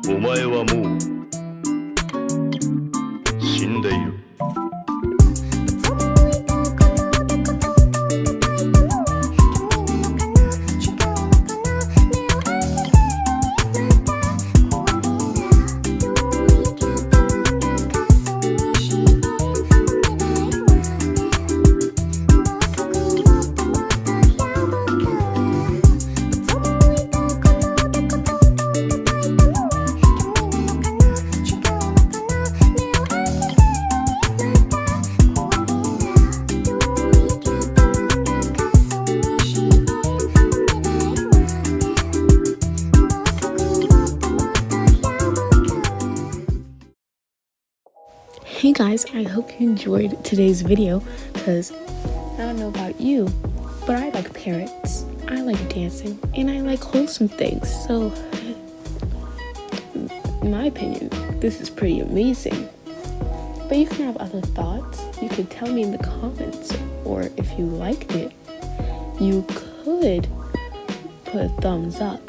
お前はもう死んでいる。Hey guys, I hope you enjoyed today's video, because I don't know about you, but I like parrots, I like dancing, and I like wholesome things, so in my opinion, this is pretty amazing. But you can have other thoughts, you could tell me in the comments, or if you liked it, you could put a thumbs up.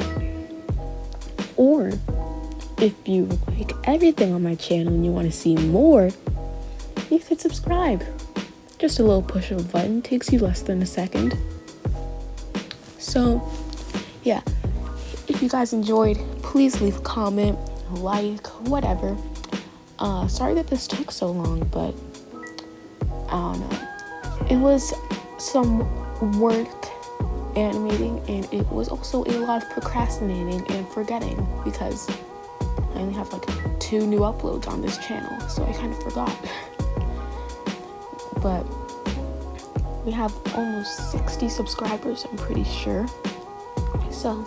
Or if you like everything on my channel and you want to see more, you could subscribe. Just a little push of a button, takes you less than a second. So yeah, if you guys enjoyed, please leave a comment, like, whatever. Sorry that this took so long, but I don't know. It was some work animating, and it was also a lot of procrastinating and forgetting, because I only have like 2 new uploads on this channel, so I kind of forgot. But we have almost 60 subscribers, I'm pretty sure. So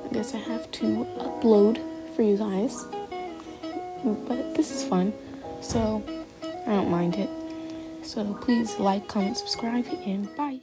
I guess I have to upload for you guys. But this is fun, so I don't mind it. So please like, comment, subscribe, and bye.